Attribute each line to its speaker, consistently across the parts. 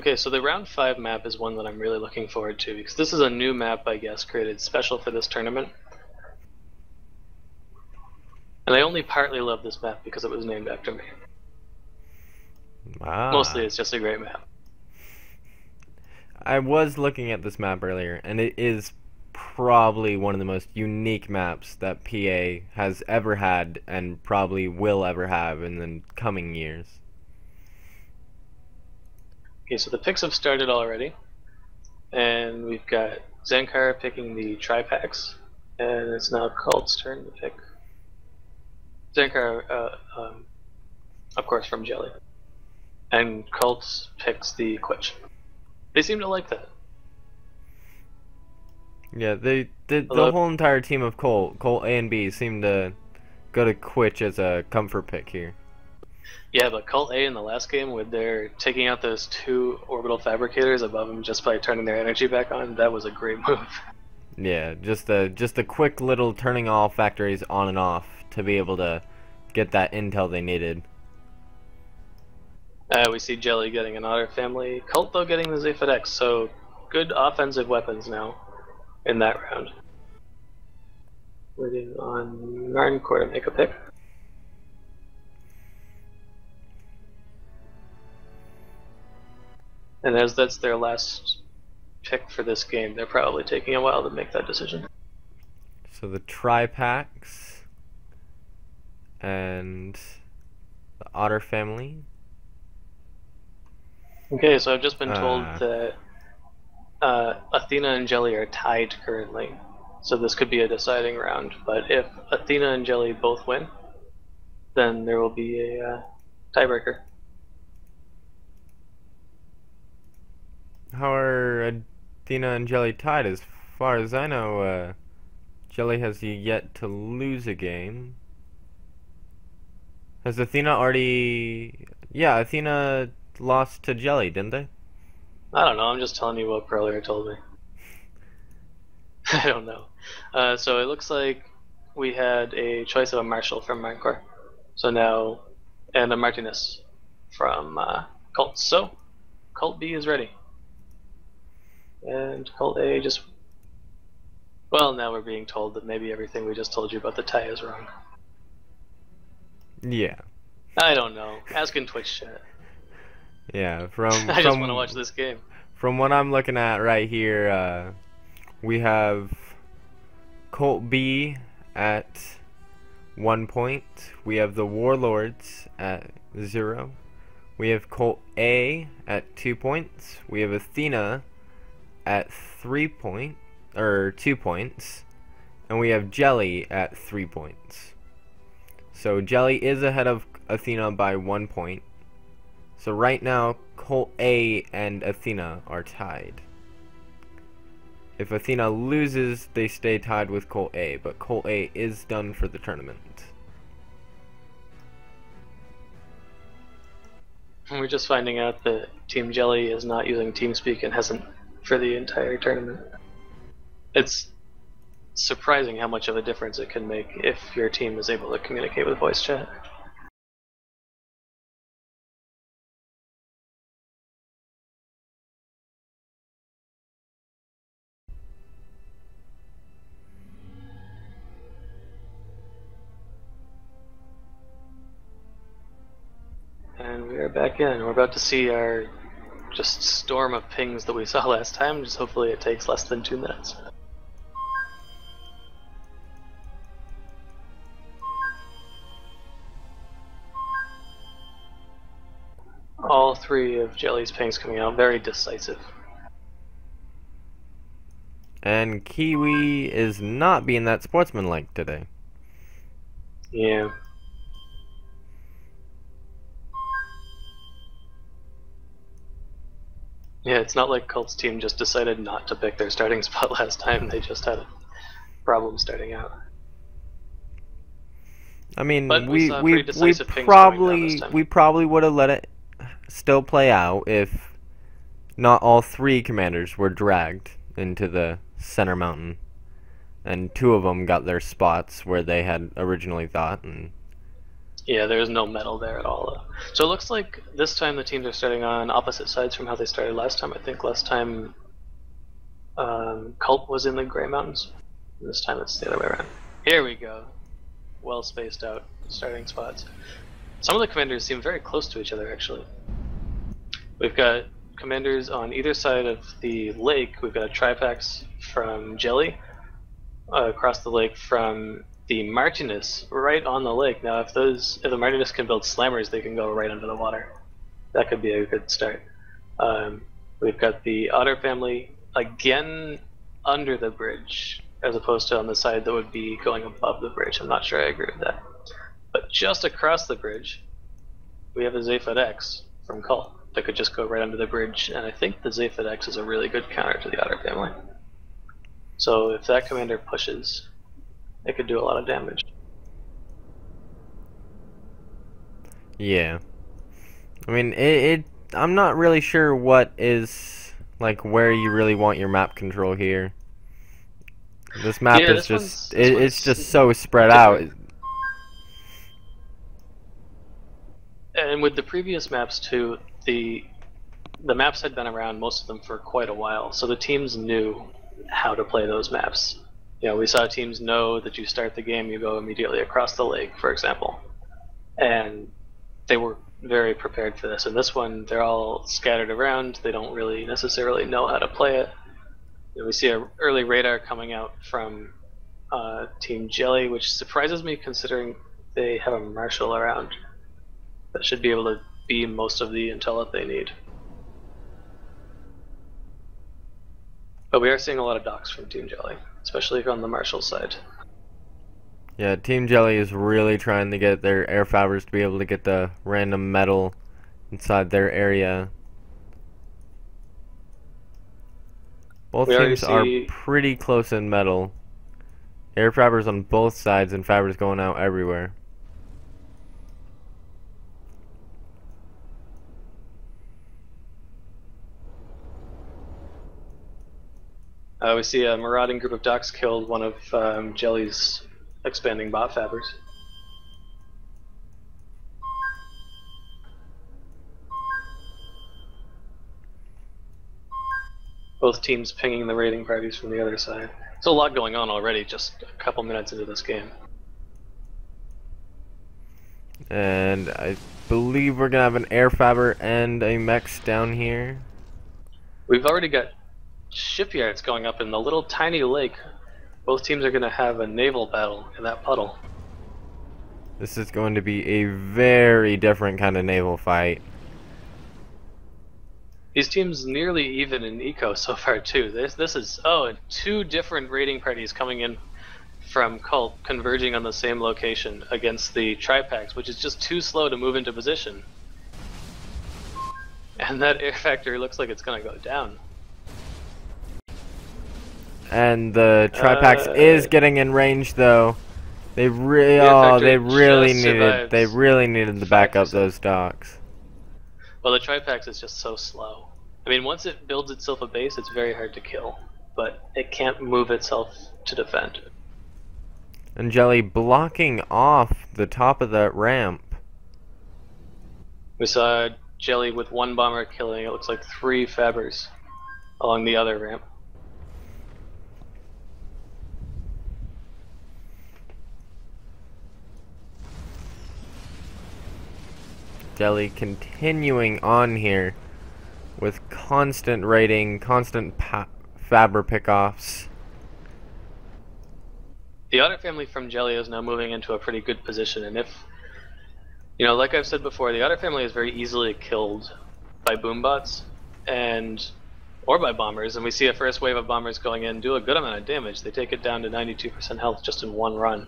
Speaker 1: Okay, so the round 5 map is one that I'm really looking forward to because this is a new map, I guess, created special for this tournament. And I only partly love this map because it was named after me. Mostly it's just a great map.
Speaker 2: I was looking at this map earlier, and it is probably one of the most unique maps that PA has ever had and probably will ever have in the coming years.
Speaker 1: Okay, so the picks have started already. And we've got Zankar picking the tri-packs. And it's now Cult's turn to pick. Zankar, of course, from Jelly. And Cult picks the Quitch. They seem to like that.
Speaker 2: Yeah, the whole entire team of Colt A and B, seem to go to Quitch as a comfort pick here.
Speaker 1: Yeah, but Cult A in the last game, with their taking out those 2 orbital fabricators above them just by turning their energy back on, that was a great move.
Speaker 2: Yeah, just a quick little turning all factories on and off to be able to get that intel they needed.
Speaker 1: We see Jelly getting an Otter family. Cult, though, getting the Zephod X, so good offensive weapons now in that round. Waiting on Narncore to make a pick. And as that's their last pick for this game, they're probably taking a while to make that decision.
Speaker 2: So the tri-packs and the Otter family.
Speaker 1: Okay, so I've just been told that Athena and Jelly are tied currently, so this could be a deciding round. But if Athena and Jelly both win, then there will be a tiebreaker.
Speaker 2: How are Athena and Jelly tied? As far as I know, Jelly has yet to lose a game. Has Athena already... Yeah, Athena lost to Jelly, didn't they?
Speaker 1: I don't know, I'm just telling you what Perlier told me. I don't know. So it looks like we had a choice of a Marshall from Minecore. So now, and a Martinez from Cult. So, Cult B is ready. And Cult A just... Well, now we're being told that maybe everything we just told you about the tie is wrong.
Speaker 2: Yeah.
Speaker 1: I don't know. Ask in Twitch chat.
Speaker 2: Yeah,
Speaker 1: I just want to watch this game.
Speaker 2: From what I'm looking at right here, we have Colt B at 1 point. We have the Warlords at 0. We have Colt A at 2 points. We have Athena at 2 points. And we have Jelly at 3 points. So Jelly is ahead of Athena by 1 point. So right now, Colt A and Athena are tied. If Athena loses, they stay tied with Colt A, but Colt A is done for the tournament.
Speaker 1: And we're just finding out that Team Jelly is not using TeamSpeak and hasn't for the entire tournament. It's surprising how much of a difference it can make if your team is able to communicate with voice chat. And we are back in. We're about to see our just storm of pings that we saw last time. Just hopefully it takes less than 2 minutes. All 3 of Jelly's pings coming out, very decisive.
Speaker 2: And Kiwi is not being that sportsmanlike today.
Speaker 1: Yeah. Yeah, it's not like Cult's team just decided not to pick their starting spot last time, they just had a problem starting out.
Speaker 2: I mean,
Speaker 1: But
Speaker 2: we
Speaker 1: probably
Speaker 2: would have let it still play out if not all 3 commanders were dragged into the center mountain, and 2 of them got their spots where they had originally thought. And
Speaker 1: Yeah, there's no metal there at all. So it looks like this time the teams are starting on opposite sides from how they started last time. I think last time Cult was in the Grey Mountains. This time it's the other way around. Here we go. Well spaced out starting spots. Some of the commanders seem very close to each other, actually. We've got commanders on either side of the lake. We've got a Tripax from Jelly across the lake from the Martinus right on the lake. Now, if the Martinus can build slammers, they can go right under the water. That could be a good start. We've got the Otter family again under the bridge, as opposed to on the side that would be going above the bridge. I'm not sure I agree with that. But just across the bridge, we have a Zaphod X from Cult that could just go right under the bridge, and I think the Zaphod X is a really good counter to the Otter family. So if that commander pushes, it could do a lot of damage.
Speaker 2: Yeah. I mean, I'm not really sure what is, like, where you really want your map control here. This map is just, it's just so spread out.
Speaker 1: And with the previous maps too, the maps had been around, most of them, for quite a while, so the teams knew how to play those maps. You know, we saw teams know that you start the game, you go immediately across the lake, for example. And they were very prepared for this. And this one, they're all scattered around, they don't really necessarily know how to play it. You know, we see an early radar coming out from Team Jelly, which surprises me considering they have a Marshal around that should be able to beam most of the intel that they need. But we are seeing a lot of docks from Team Jelly, especially on the Marshal side.
Speaker 2: Yeah, Team Jelly is really trying to get their air fabbers to be able to get the random metal inside their area. Both teams are pretty close in metal. Air fabbers on both sides and fabbers going out everywhere.
Speaker 1: We see a marauding group of docks killed one of Jelly's expanding bot fabbers. Both teams pinging the raiding parties from the other side. There's a lot going on already, just a couple minutes into this game.
Speaker 2: And I believe we're gonna have an air fabber and a mechs down here.
Speaker 1: We've already got shipyards going up in the little tiny lake. Both teams are going to have a naval battle in that puddle.
Speaker 2: This is going to be a very different kind of naval fight.
Speaker 1: These teams nearly even in eco so far too. This is two different raiding parties coming in from Cult converging on the same location against the Tripax, which is just too slow to move into position. And that air factor looks like it's going to go down.
Speaker 2: And the Tripax is getting in range, though. They really needed to back up those docks.
Speaker 1: Well, the Tripax is just so slow. I mean, once it builds itself a base, it's very hard to kill, but it can't move itself to defend.
Speaker 2: And Jelly blocking off the top of that ramp.
Speaker 1: We saw Jelly with one bomber killing, it looks like 3 fabbers along the other ramp.
Speaker 2: Jelly continuing on here with constant raiding, constant fabber pickoffs.
Speaker 1: The Otter family from Jelly is now moving into a pretty good position, and if, you know, like I've said before, the Otter family is very easily killed by boombots or by bombers, and we see a first wave of bombers going in, do a good amount of damage. They take it down to 92% health just in one run.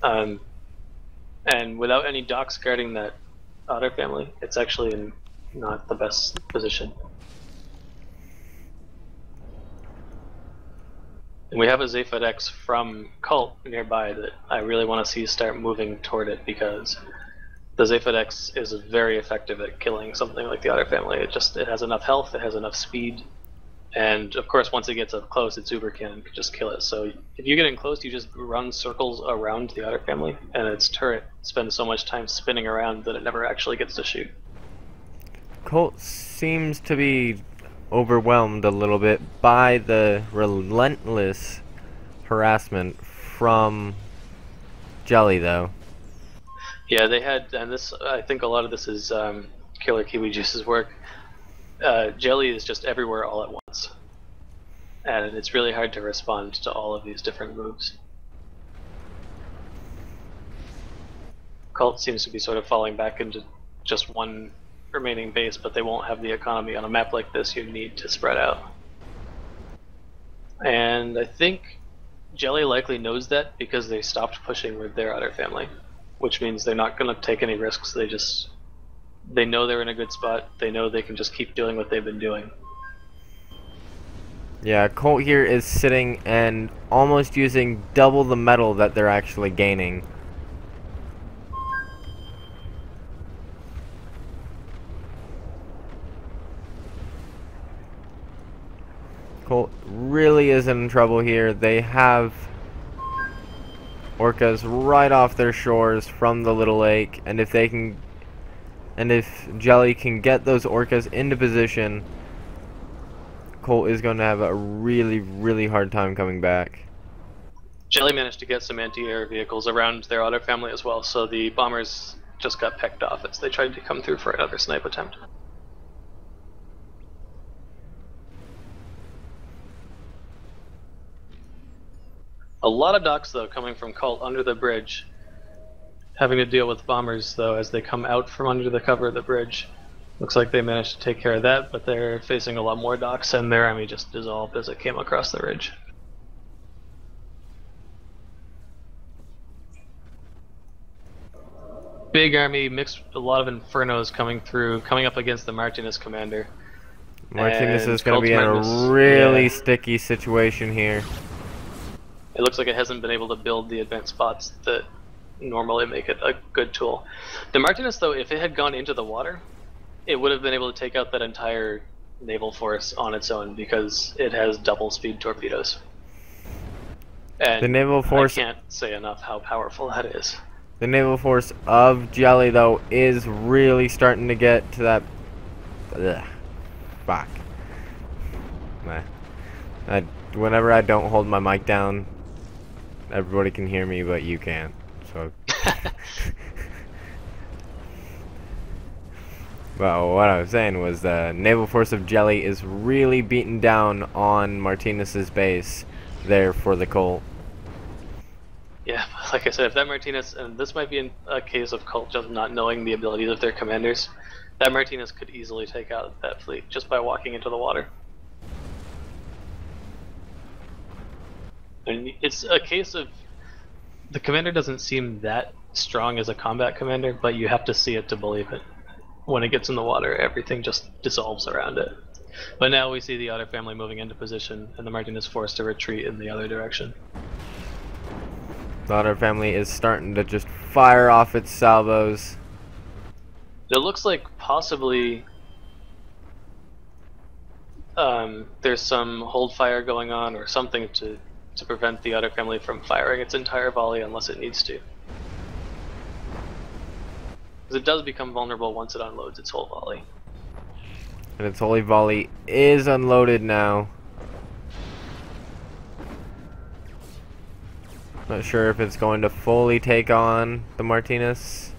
Speaker 1: And without any docks guarding that Otter family, it's actually not the best position. And we have a Zaphod X from Cult nearby that I really want to see start moving toward it, because the Zaphod X is very effective at killing something like the Otter family. It has enough health, it has enough speed, And of course, once it gets up close, its uber cannon can just kill it. So if you get in close, you just run circles around the Otter family, and its turret spends so much time spinning around that it never actually gets to shoot.
Speaker 2: Colt seems to be overwhelmed a little bit by the relentless harassment from Jelly, though.
Speaker 1: Yeah, they had, and this, I think a lot of this is Killer Kiwi Juice's work. Jelly is just everywhere all at once, and it's really hard to respond to all of these different moves. Cult seems to be sort of falling back into just one remaining base, but they won't have the economy on a map like this. You need to spread out. And I think Jelly likely knows that because they stopped pushing with their Otter family, which means they're not going to take any risks. They know they're in a good spot. They know they can just keep doing what they've been doing.
Speaker 2: Yeah, Colt here is sitting and almost using double the metal that they're actually gaining. Colt really is in trouble here. They have orcas right off their shores from the little lake, and if Jelly can get those orcas into position, Colt is going to have a really, really hard time coming back.
Speaker 1: Jelly managed to get some anti-air vehicles around their Otter family as well, so the bombers just got pecked off as they tried to come through for another snipe attempt. A lot of docks, though, coming from Cult under the bridge, having to deal with bombers, though, as they come out from under the cover of the bridge. Looks like they managed to take care of that, but they're facing a lot more docks, and their army just dissolved as it came across the ridge. Big army, mixed a lot of infernos coming through, coming up against the Martinez commander.
Speaker 2: Martinez
Speaker 1: And
Speaker 2: is going to be in
Speaker 1: Cult's
Speaker 2: a really sticky situation here.
Speaker 1: It looks like it hasn't been able to build the advanced spots that normally make it a good tool. The Martinez, though, if it had gone into the water, it would have been able to take out that entire naval force on its own because it has double speed torpedoes. And
Speaker 2: the naval force,
Speaker 1: I can't say enough how powerful that is.
Speaker 2: The naval force of Jelly, though, is really starting to get to that. Ugh, fuck. Whenever I don't hold my mic down, everybody can hear me, but you can't. So. Well, what I was saying was the naval force of Jelly is really beating down on Martinez's base there for the Colt.
Speaker 1: Yeah, like I said, if that Martinez, and this might be a case of Cult just not knowing the abilities of their commanders, that Martinez could easily take out that fleet just by walking into the water. And it's a case of the commander doesn't seem that strong as a combat commander, but you have to see it to believe it. When it gets in the water, everything just dissolves around it. But now we see the Otter family moving into position, and the Martinez forced to retreat in the other direction.
Speaker 2: The Otter family is starting to just fire off its salvos.
Speaker 1: It looks like possibly there's some hold fire going on or something to prevent the Otter family from firing its entire volley unless it needs to. Because it does become vulnerable once it unloads its whole volley.
Speaker 2: And its holy volley is unloaded now. Not sure if it's going to fully take on the Martinez.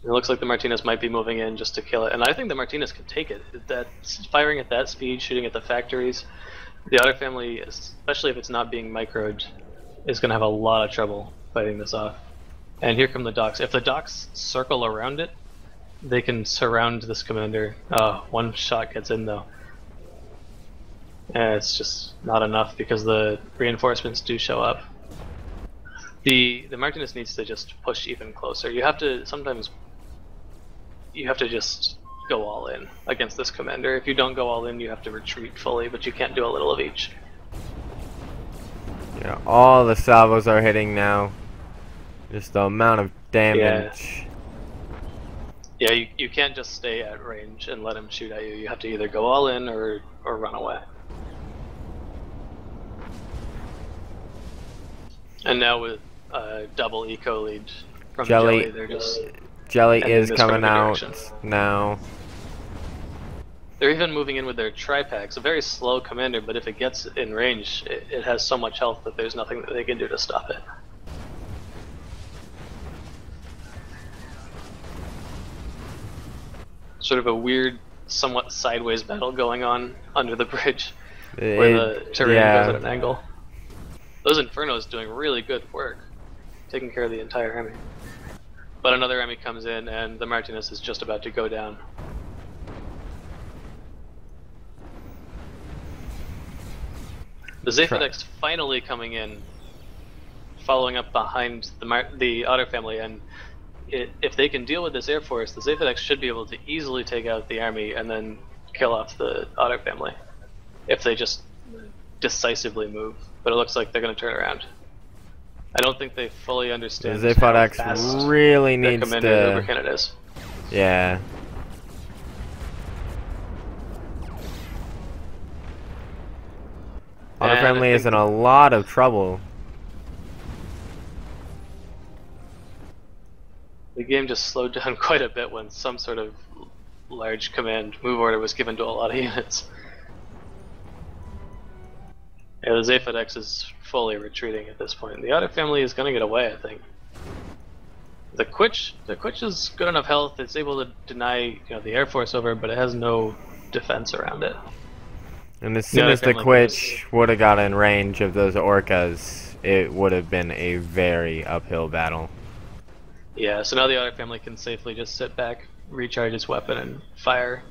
Speaker 1: It looks like the Martinez might be moving in just to kill it, and I think the Martinez can take it. That firing at that speed, shooting at the factories, the Otter family, especially if it's not being microed, is going to have a lot of trouble fighting this off. And here come the docks. If the docks circle around it, they can surround this commander. Oh, one shot gets in though. And it's just not enough because the reinforcements do show up. The Martinez needs to just push even closer. You have to just go all in against this commander. If you don't go all in, you have to retreat fully, but you can't do a little of each.
Speaker 2: Yeah, all the salvos are hitting now. Just the amount of damage.
Speaker 1: Yeah, you can't just stay at range and let him shoot at you. You have to either go all in or or run away. And now with double eco lead from Jelly, they're just
Speaker 2: Jelly
Speaker 1: ending
Speaker 2: is
Speaker 1: this from
Speaker 2: coming
Speaker 1: a good
Speaker 2: out
Speaker 1: direction.
Speaker 2: now.
Speaker 1: They're even moving in with their tri-packs, a very slow commander, but if it gets in range, it has so much health that there's nothing that they can do to stop it. Sort of a weird, somewhat sideways battle going on under the bridge, where the terrain goes at an angle. Those Infernos doing really good work, taking care of the entire army. But another army comes in, and the Martinez is just about to go down. The Zaphadex finally coming in, following up behind the Otter family, and if they can deal with this Air Force, the Zaphadex should be able to easily take out the army and then kill off the Otter family, if they just decisively move. But it looks like they're going to turn around. I don't think they fully understand
Speaker 2: the
Speaker 1: how fast
Speaker 2: really
Speaker 1: their
Speaker 2: needs
Speaker 1: commander
Speaker 2: to...
Speaker 1: overcannon is.
Speaker 2: Yeah. Otter family is in a lot of trouble.
Speaker 1: The game just slowed down quite a bit when some sort of large command move order was given to a lot of units. Yeah, the Zaphadex is fully retreating at this point. The Otter family is going to get away, I think. The Quitch is good enough health; it's able to deny the Air Force over, but it has no defense around it.
Speaker 2: And as soon as the Quitch would have got in range of those Orcas, it would have been a very uphill battle.
Speaker 1: Yeah, so now the Otter family can safely just sit back, recharge its weapon, and fire.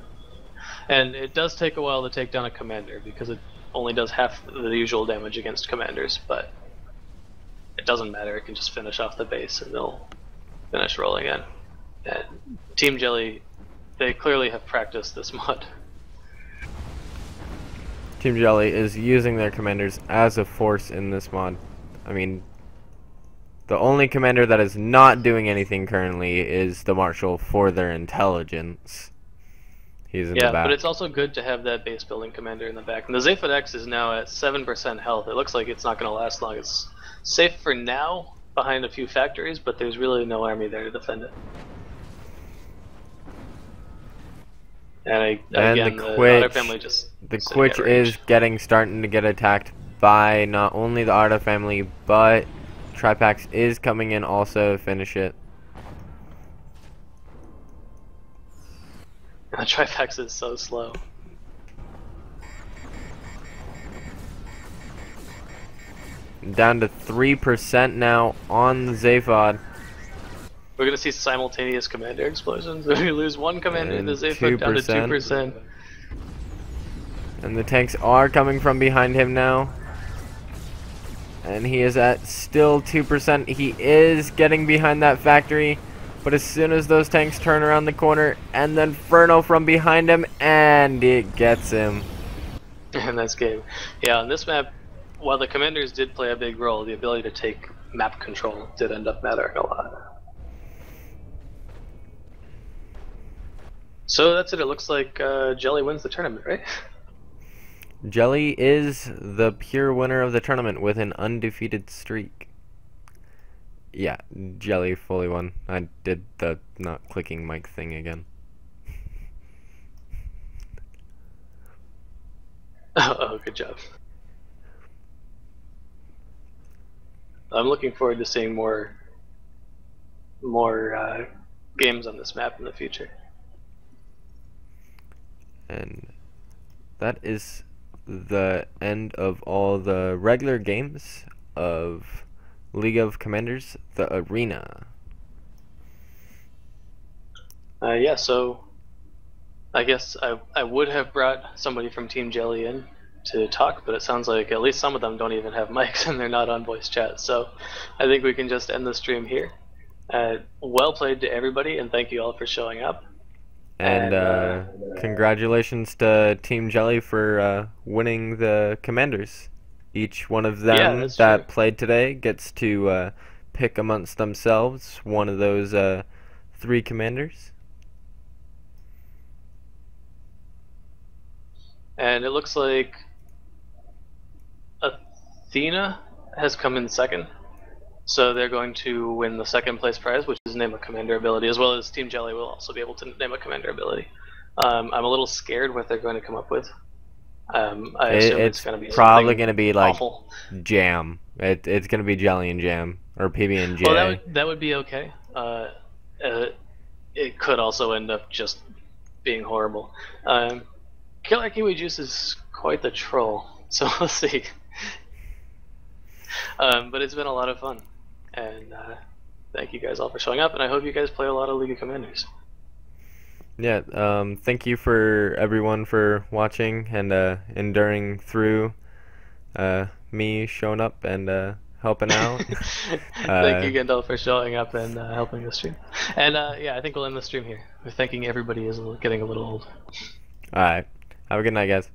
Speaker 1: And it does take a while to take down a commander, because it only does half the usual damage against commanders, but it doesn't matter, it can just finish off the base and they'll finish rolling in. And Team Jelly, they clearly have practiced this mod.
Speaker 2: Team Jelly is using their commanders as a force in this mod. I mean, the only commander that is not doing anything currently is the Marshal for their intelligence. He's in the back.
Speaker 1: But it's also good to have that base building commander in the back. And the Zaphadex is now at 7% health. It looks like it's not going to last long. It's safe for now behind a few factories, but there's really no army there to defend it. And again, the Otter family just...
Speaker 2: The Quitch is starting to get attacked by not only the Otter family, but Tripax is coming in also to finish it.
Speaker 1: The Trifax is so slow.
Speaker 2: Down to 3% now on the Zaphod.
Speaker 1: We're going to see simultaneous commander explosions. We lose one commander in the Zaphod down to 2%.
Speaker 2: And the tanks are coming from behind him now. And he is at still 2%. He is getting behind that factory. But as soon as those tanks turn around the corner, and then Inferno from behind him, and it gets him.
Speaker 1: And that's game. Yeah, on this map, while the commanders did play a big role, the ability to take map control did end up mattering a lot. So that's it. It looks like Jelly wins the tournament, right?
Speaker 2: Jelly is the pure winner of the tournament with an undefeated streak. Yeah, Jelly fully won. I did the not clicking mic thing again.
Speaker 1: Oh, good job. I'm looking forward to seeing more games on this map in the future.
Speaker 2: And that is the end of all the regular games of League of Commanders, the Arena.
Speaker 1: Yeah, so I guess I would have brought somebody from Team Jelly in to talk, but it sounds like at least some of them don't even have mics and they're not on voice chat, so I think we can just end the stream here. Well played to everybody, and thank you all for showing up.
Speaker 2: And congratulations to Team Jelly for winning the Commanders. Each one of them that played today gets to pick amongst themselves one of those 3 commanders.
Speaker 1: and it looks like Athena has come in second. So they're going to win the second place prize, which is name a commander ability, as well as Team Jelly will also be able to name a commander ability. I'm a little scared what they're going to come up with. I assume it's going to be
Speaker 2: probably going to be like
Speaker 1: awful.
Speaker 2: jam. It's going to be jelly and jam or PB and J.
Speaker 1: Well, that would be okay. It could also end up just being horrible. Killer Kiwi Juice is quite the troll, so we'll see. But it's been a lot of fun, and thank you guys all for showing up, and I hope you guys play a lot of League of Commanders.
Speaker 2: Yeah, thank you for everyone for watching and enduring through me showing up and helping out.
Speaker 1: Thank you, Gandalf, for showing up and helping the stream. And yeah, I think we'll end the stream here. We're thinking everybody is getting a little old.
Speaker 2: Alright, have a good night, guys.